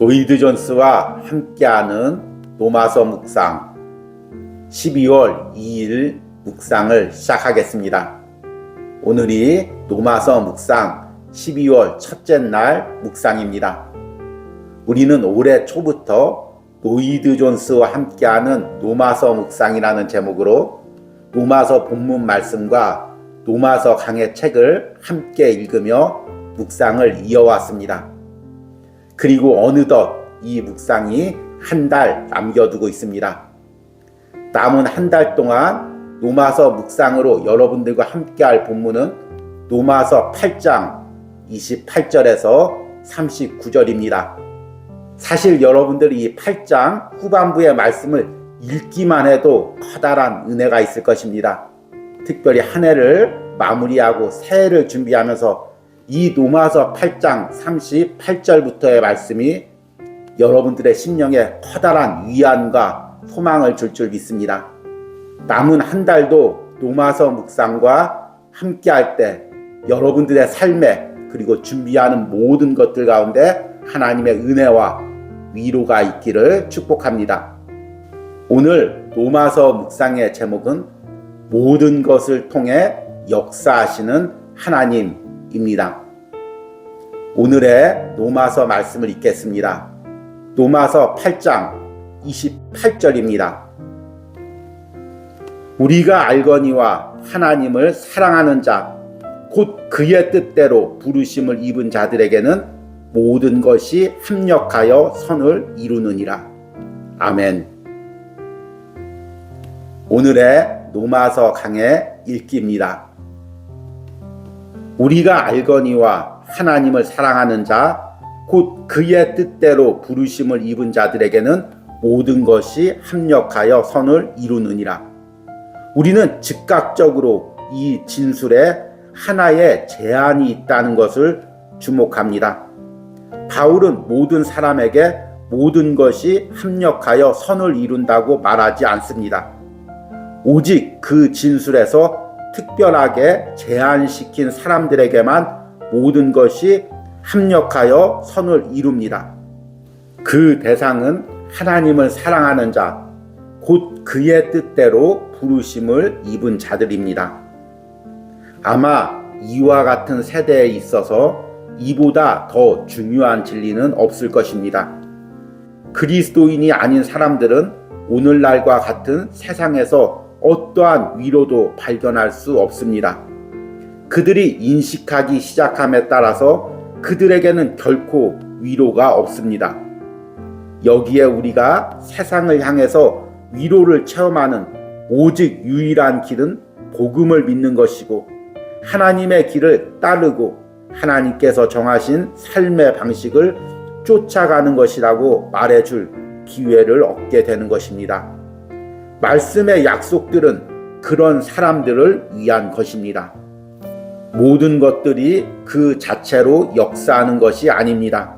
로이드 존스와 함께하는 노마서 묵상 12월 2일 묵상을 시작하겠습니다. 오늘이 노마서 묵상 12월 첫째 날 묵상입니다. 우리는 올해 초부터 로이드 존스와 함께하는 노마서 묵상이라는 제목으로 노마서 본문 말씀과 노마서 강해 책을 함께 읽으며 묵상을 이어왔습니다. 그리고 어느덧 이 묵상이 한 달 남겨두고 있습니다. 남은 한 달 동안 노마서 묵상으로 여러분들과 함께할 본문은 노마서 8장 28절에서 39절입니다. 사실 여러분들이 이 8장 후반부의 말씀을 읽기만 해도 커다란 은혜가 있을 것입니다. 특별히 한 해를 마무리하고 새해를 준비하면서 이 노마서 8장 38절부터의 말씀이 여러분들의 심령에 커다란 위안과 소망을 줄 믿습니다. 남은 한 달도 노마서 묵상과 함께할 때 여러분들의 삶에 그리고 준비하는 모든 것들 가운데 하나님의 은혜와 위로가 있기를 축복합니다. 오늘 노마서 묵상의 제목은 모든 것을 통해 역사하시는 하나님입니다. 오늘의 노마서 말씀을 읽겠습니다. 노마서 8장 28절입니다. 우리가 알거니와 하나님을 사랑하는 자, 곧 그의 뜻대로 부르심을 입은 자들에게는 모든 것이 합력하여 선을 이루느니라. 아멘. 오늘의 노마서 강의 읽기입니다. 우리가 알거니와 하나님을 사랑하는 자, 곧 그의 뜻대로 부르심을 입은 자들에게는 모든 것이 합력하여 선을 이루느니라. 우리는 즉각적으로 이 진술에 하나의 제한이 있다는 것을 주목합니다. 바울은 모든 사람에게 모든 것이 합력하여 선을 이룬다고 말하지 않습니다. 오직 그 진술에서 특별하게 제한시킨 사람들에게만 모든 것이 합력하여 선을 이룹니다. 그 대상은 하나님을 사랑하는 자, 곧 그의 뜻대로 부르심을 입은 자들입니다. 아마 이와 같은 세대에 있어서 이보다 더 중요한 진리는 없을 것입니다. 그리스도인이 아닌 사람들은 오늘날과 같은 세상에서 어떠한 위로도 발견할 수 없습니다. 그들이 인식하기 시작함에 따라서 그들에게는 결코 위로가 없습니다. 여기에 우리가 세상을 향해서 위로를 체험하는 오직 유일한 길은 복음을 믿는 것이고 하나님의 길을 따르고 하나님께서 정하신 삶의 방식을 쫓아가는 것이라고 말해줄 기회를 얻게 되는 것입니다. 말씀의 약속들은 그런 사람들을 위한 것입니다. 모든 것들이 그 자체로 역사하는 것이 아닙니다.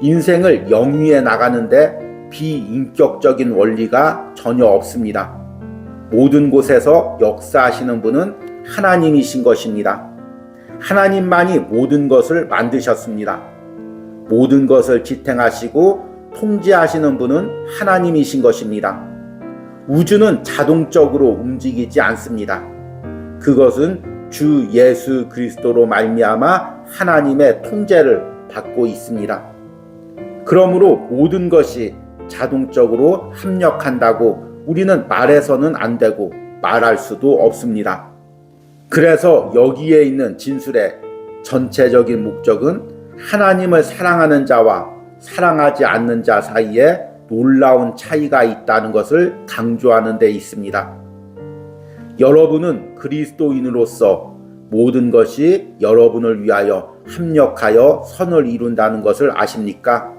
인생을 영위해 나가는데 비인격적인 원리가 전혀 없습니다. 모든 곳에서 역사하시는 분은 하나님이신 것입니다. 하나님만이 모든 것을 만드셨습니다. 모든 것을 지탱하시고 통제하시는 분은 하나님이신 것입니다. 우주는 자동적으로 움직이지 않습니다. 그것은 주 예수 그리스도로 말미암아 하나님의 통제를 받고 있습니다. 그러므로 모든 것이 자동적으로 합력한다고 우리는 말해서는 안 되고 말할 수도 없습니다. 그래서 여기에 있는 진술의 전체적인 목적은 하나님을 사랑하는 자와 사랑하지 않는 자 사이에 놀라운 차이가 있다는 것을 강조하는 데 있습니다. 여러분은 그리스도인으로서 모든 것이 여러분을 위하여 합력하여 선을 이룬다는 것을 아십니까?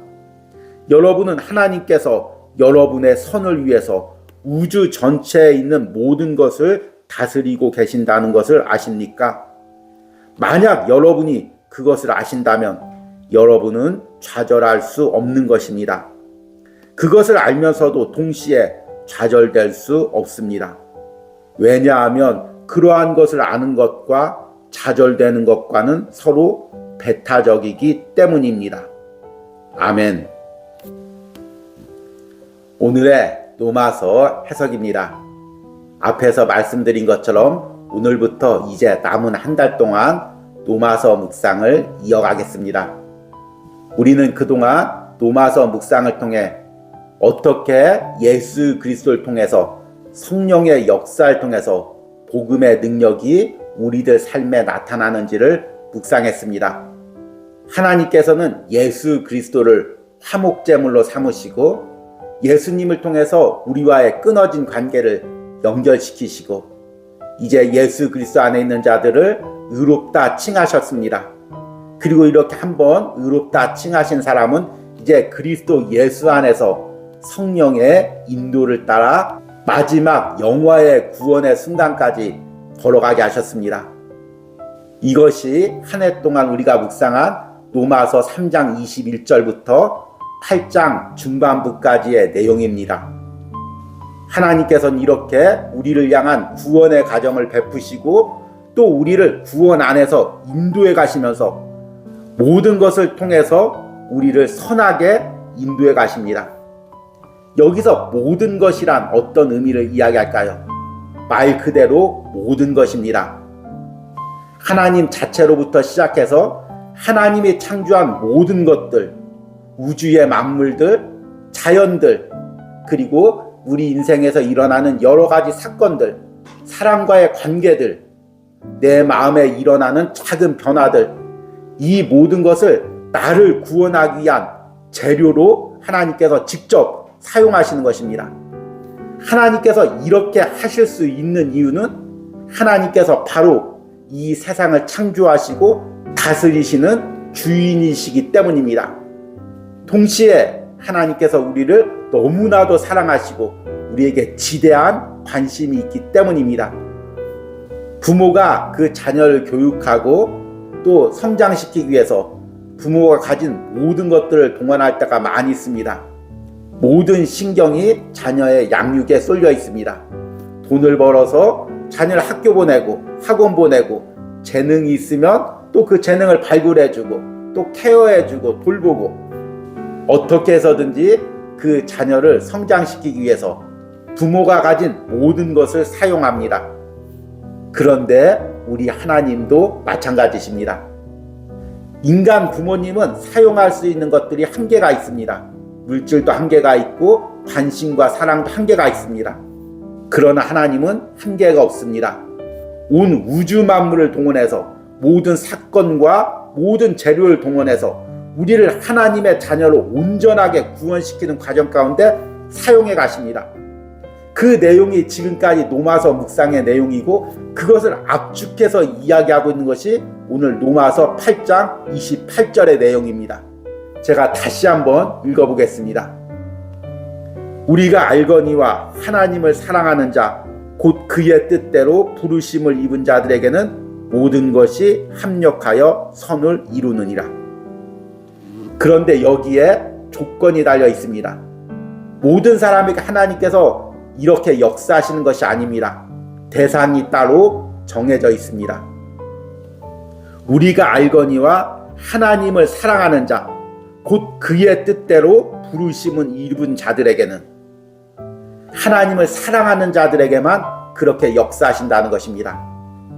여러분은 하나님께서 여러분의 선을 위해서 우주 전체에 있는 모든 것을 다스리고 계신다는 것을 아십니까? 만약 여러분이 그것을 아신다면 여러분은 좌절할 수 없는 것입니다. 그것을 알면서도 동시에 좌절될 수 없습니다. 왜냐하면 그러한 것을 아는 것과 좌절되는 것과는 서로 배타적이기 때문입니다. 아멘. 오늘의 노마서 해석입니다. 앞에서 말씀드린 것처럼 오늘부터 이제 남은 한 달 동안 노마서 묵상을 이어가겠습니다. 우리는 그동안 노마서 묵상을 통해 어떻게 예수 그리스도를 통해서 성령의 역사를 통해서 복음의 능력이 우리들 삶에 나타나는지를 묵상했습니다. 하나님께서는 예수 그리스도를 화목제물로 삼으시고 예수님을 통해서 우리와의 끊어진 관계를 연결시키시고 이제 예수 그리스도 안에 있는 자들을 의롭다 칭하셨습니다. 그리고 이렇게 한번 의롭다 칭하신 사람은 이제 그리스도 예수 안에서 성령의 인도를 따라 마지막 영화의 구원의 순간까지 걸어가게 하셨습니다. 이것이 한 해 동안 우리가 묵상한 로마서 3장 21절부터 8장 중반부까지의 내용입니다. 하나님께서는 이렇게 우리를 향한 구원의 가정을 베푸시고 또 우리를 구원 안에서 인도해 가시면서 모든 것을 통해서 우리를 선하게 인도해 가십니다. 여기서 모든 것이란 어떤 의미를 이야기할까요? 말 그대로 모든 것입니다. 하나님 자체로부터 시작해서 하나님이 창조한 모든 것들, 우주의 만물들, 자연들, 그리고 우리 인생에서 일어나는 여러 가지 사건들, 사람과의 관계들, 내 마음에 일어나는 작은 변화들, 이 모든 것을 나를 구원하기 위한 재료로 하나님께서 직접 사용하시는 것입니다. 하나님께서 이렇게 하실 수 있는 이유는 하나님께서 바로 이 세상을 창조하시고 다스리시는 주인이시기 때문입니다. 동시에 하나님께서 우리를 너무나도 사랑하시고 우리에게 지대한 관심이 있기 때문입니다. 부모가 그 자녀를 교육하고 또 성장시키기 위해서 부모가 가진 모든 것들을 동원할 때가 많이 있습니다. 모든 신경이 자녀의 양육에 쏠려 있습니다. 돈을 벌어서 자녀를 학교 보내고 학원 보내고 재능이 있으면 또 그 재능을 발굴해주고 또 케어해주고 돌보고 어떻게 해서든지 그 자녀를 성장시키기 위해서 부모가 가진 모든 것을 사용합니다. 그런데 우리 하나님도 마찬가지십니다. 인간 부모님은 사용할 수 있는 것들이 한계가 있습니다. 물질도 한계가 있고 관심과 사랑도 한계가 있습니다. 그러나 하나님은 한계가 없습니다. 온 우주 만물을 동원해서 모든 사건과 모든 재료를 동원해서 우리를 하나님의 자녀로 온전하게 구원시키는 과정 가운데 사용해 가십니다. 그 내용이 지금까지 노마서 묵상의 내용이고 그것을 압축해서 이야기하고 있는 것이 오늘 노마서 8장 28절의 내용입니다. 제가 다시 한번 읽어보겠습니다. 우리가 알거니와 하나님을 사랑하는 자 곧 그의 뜻대로 부르심을 입은 자들에게는 모든 것이 합력하여 선을 이루느니라. 그런데 여기에 조건이 달려 있습니다. 모든 사람에게 하나님께서 이렇게 역사하시는 것이 아닙니다. 대상이 따로 정해져 있습니다. 우리가 알거니와 하나님을 사랑하는 자 곧 그의 뜻대로 부르심은 입은 자들에게는 하나님을 사랑하는 자들에게만 그렇게 역사하신다는 것입니다.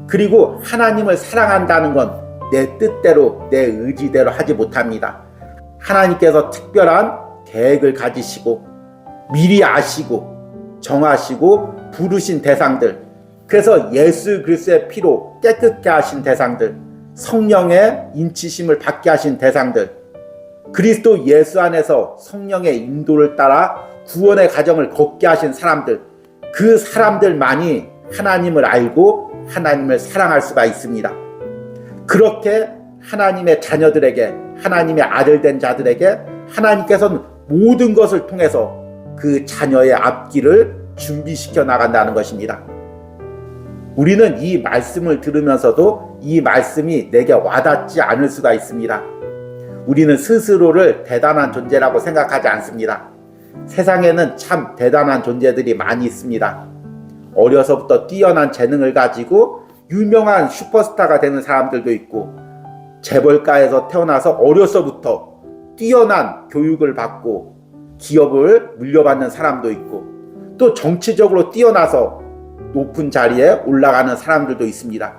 그리고 하나님을 사랑한다는 건 내 뜻대로 내 의지대로 하지 못합니다. 하나님께서 특별한 계획을 가지시고 미리 아시고 정하시고 부르신 대상들, 그래서 예수 그리스도의 피로 깨끗게 하신 대상들, 성령의 인치심을 받게 하신 대상들, 그리스도 예수 안에서 성령의 인도를 따라 구원의 과정을 걷게 하신 사람들, 그 사람들만이 하나님을 알고 하나님을 사랑할 수가 있습니다. 그렇게 하나님의 자녀들에게, 하나님의 아들 된 자들에게 하나님께서는 모든 것을 통해서 그 자녀의 앞길을 준비시켜 나간다는 것입니다. 우리는 이 말씀을 들으면서도 이 말씀이 내게 와닿지 않을 수가 있습니다. 우리는 스스로를 대단한 존재라고 생각하지 않습니다. 세상에는 참 대단한 존재들이 많이 있습니다. 어려서부터 뛰어난 재능을 가지고 유명한 슈퍼스타가 되는 사람들도 있고, 재벌가에서 태어나서 어려서부터 뛰어난 교육을 받고 기업을 물려받는 사람도 있고 또 정치적으로 뛰어나서 높은 자리에 올라가는 사람들도 있습니다.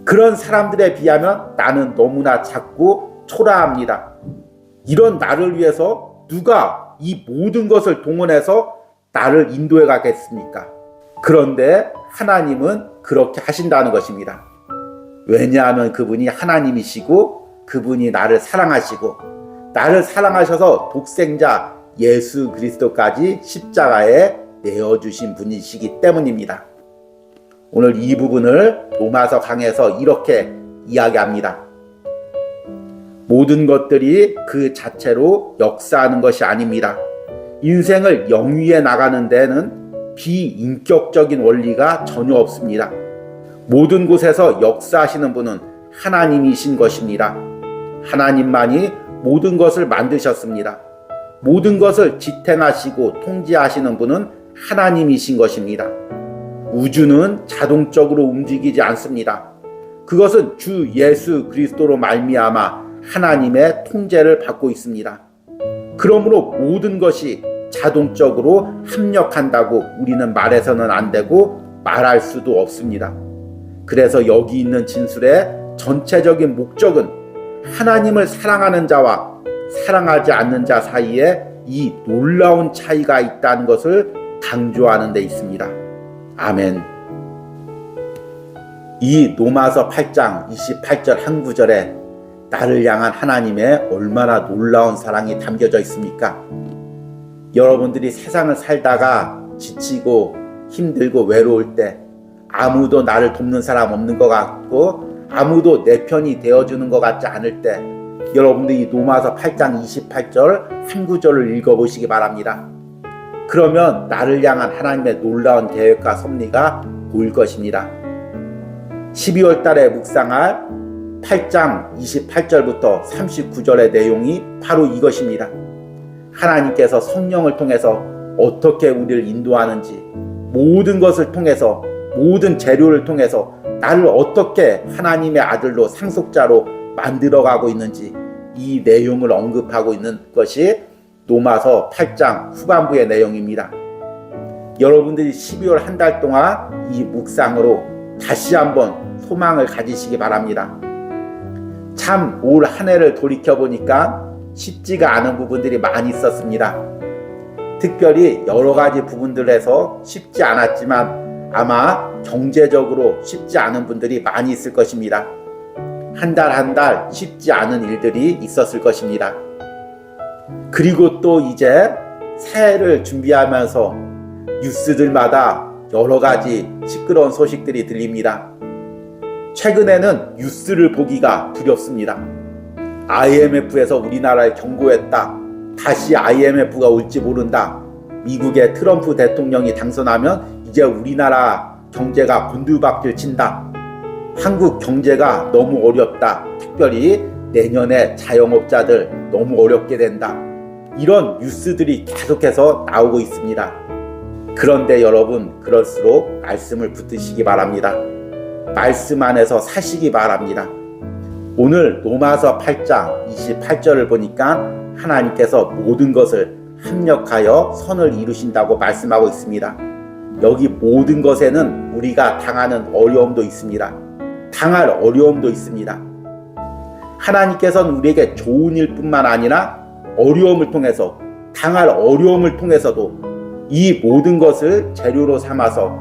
그런 사람들에 비하면 나는 너무나 작고 초라합니다. 이런 나를 위해서 누가 이 모든 것을 동원해서 나를 인도해 가겠습니까? 그런데 하나님은 그렇게 하신다는 것입니다. 왜냐하면 그분이 하나님이시고 그분이 나를 사랑하시고 나를 사랑하셔서 독생자 예수 그리스도까지 십자가에 내어주신 분이시기 때문입니다. 오늘 이 부분을 로마서 강에서 이렇게 이야기합니다. 모든 것들이 그 자체로 역사하는 것이 아닙니다. 인생을 영위해 나가는 데는 비인격적인 원리가 전혀 없습니다. 모든 곳에서 역사하시는 분은 하나님이신 것입니다. 하나님만이 모든 것을 만드셨습니다. 모든 것을 지탱하시고 통제하시는 분은 하나님이신 것입니다. 우주는 자동적으로 움직이지 않습니다. 그것은 주 예수 그리스도로 말미암아 하나님의 통제를 받고 있습니다. 그러므로 모든 것이 자동적으로 합력한다고 우리는 말해서는 안 되고 말할 수도 없습니다. 그래서 여기 있는 진술의 전체적인 목적은 하나님을 사랑하는 자와 사랑하지 않는 자 사이에 이 놀라운 차이가 있다는 것을 강조하는 데 있습니다. 아멘. 이 로마서 8장 28절 한 구절에 나를 향한 하나님의 얼마나 놀라운 사랑이 담겨져 있습니까? 여러분들이 세상을 살다가 지치고 힘들고 외로울 때 아무도 나를 돕는 사람 없는 것 같고 아무도 내 편이 되어주는 것 같지 않을 때 여러분들이 로마서 8장 28절 한 구절을 읽어보시기 바랍니다. 그러면 나를 향한 하나님의 놀라운 계획과 섭리가 보일 것입니다. 12월 달에 묵상할 8장 28절부터 39절의 내용이 바로 이것입니다. 하나님께서 성령을 통해서 어떻게 우리를 인도하는지, 모든 것을 통해서, 모든 재료를 통해서 나를 어떻게 하나님의 아들로 상속자로 만들어가고 있는지 이 내용을 언급하고 있는 것이 로마서 8장 후반부의 내용입니다. 여러분들이 12월 한 달 동안 이 묵상으로 다시 한번 소망을 가지시기 바랍니다. 참 올 한 해를 돌이켜보니까 쉽지가 않은 부분들이 많이 있었습니다. 특별히 여러 가지 부분들에서 쉽지 않았지만 아마 경제적으로 쉽지 않은 분들이 많이 있을 것입니다. 한 달 한 달 쉽지 않은 일들이 있었을 것입니다. 그리고 또 이제 새해를 준비하면서 뉴스들마다 여러 가지 시끄러운 소식들이 들립니다. 최근에는 뉴스를 보기가 두렵습니다. IMF에서 우리나라를 경고했다. 다시 IMF가 올지 모른다. 미국의 트럼프 대통령이 당선하면 이제 우리나라 경제가 곤두박질 친다. 한국 경제가 너무 어렵다. 특별히 내년에 자영업자들 너무 어렵게 된다. 이런 뉴스들이 계속해서 나오고 있습니다. 그런데 여러분, 그럴수록 말씀을 붙드시기 바랍니다. 말씀 안에서 사시기 바랍니다. 오늘 로마서 8장 28절을 보니까 하나님께서 모든 것을 합력하여 선을 이루신다고 말씀하고 있습니다. 여기 모든 것에는 우리가 당하는 어려움도 있습니다. 당할 어려움도 있습니다. 하나님께서는 우리에게 좋은 일뿐만 아니라 어려움을 통해서, 당할 어려움을 통해서도 이 모든 것을 재료로 삼아서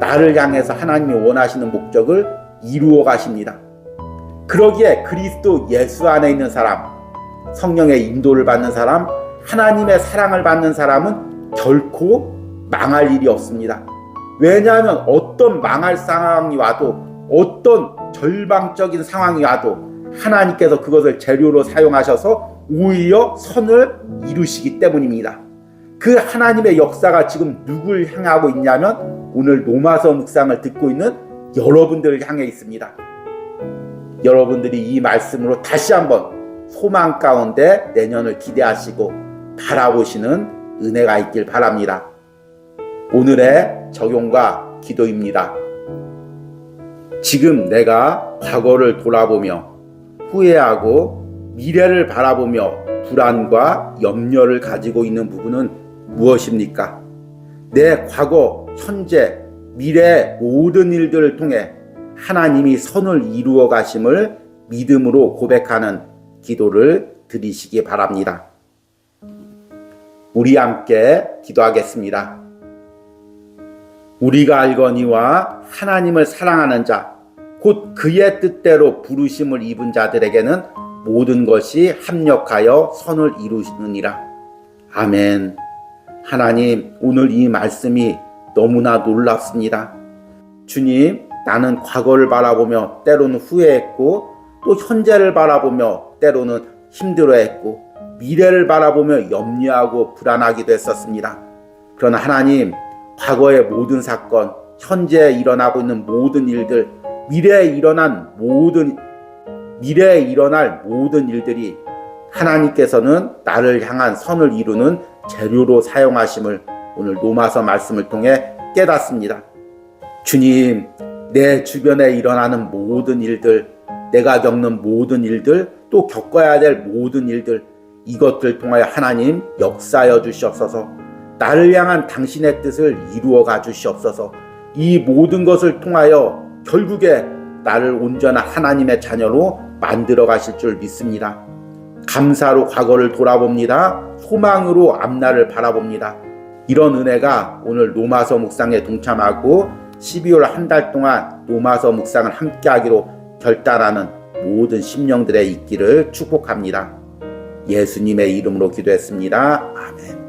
나를 향해서 하나님이 원하시는 목적을 이루어 가십니다. 그러기에 그리스도 예수 안에 있는 사람, 성령의 인도를 받는 사람, 하나님의 사랑을 받는 사람은 결코 망할 일이 없습니다. 왜냐하면 어떤 망할 상황이 와도, 어떤 절망적인 상황이 와도 하나님께서 그것을 재료로 사용하셔서 오히려 선을 이루시기 때문입니다. 그 하나님의 역사가 지금 누굴 향하고 있냐면 오늘 로마서 묵상을 듣고 있는 여러분들을 향해 있습니다. 여러분들이 이 말씀으로 다시 한번 소망 가운데 내년을 기대하시고 바라보시는 은혜가 있길 바랍니다. 오늘의 적용과 기도입니다. 지금 내가 과거를 돌아보며 후회하고 미래를 바라보며 불안과 염려를 가지고 있는 부분은 무엇입니까? 내 과거, 현재, 미래의 모든 일들을 통해 하나님이 선을 이루어 가심을 믿음으로 고백하는 기도를 드리시기 바랍니다. 우리 함께 기도하겠습니다. 우리가 알거니와 하나님을 사랑하는 자, 곧 그의 뜻대로 부르심을 입은 자들에게는 모든 것이 합력하여 선을 이루시느니라. 아멘. 하나님, 오늘 이 말씀이 너무나 놀랍습니다. 주님, 나는 과거를 바라보며 때로는 후회했고, 또 현재를 바라보며 때로는 힘들어했고, 미래를 바라보며 염려하고 불안하기도 했었습니다. 그러나 하나님, 과거의 모든 사건, 현재에 일어나고 있는 모든 일들, 미래에 일어날 모든 일들이 하나님께서는 나를 향한 선을 이루는 재료로 사용하심을 오늘 로마서 말씀을 통해 깨닫습니다. 주님, 내 주변에 일어나는 모든 일들, 내가 겪는 모든 일들, 또 겪어야 될 모든 일들, 이것들 통하여 하나님 역사하여 주시옵소서. 나를 향한 당신의 뜻을 이루어 가 주시옵소서. 이 모든 것을 통하여 결국에 나를 온전한 하나님의 자녀로 만들어 가실 줄 믿습니다. 감사로 과거를 돌아봅니다. 소망으로 앞날을 바라봅니다. 이런 은혜가 오늘 로마서 묵상에 동참하고 12월 한 달 동안 로마서 묵상을 함께하기로 결단하는 모든 심령들의 있기를 축복합니다. 예수님의 이름으로 기도했습니다. 아멘.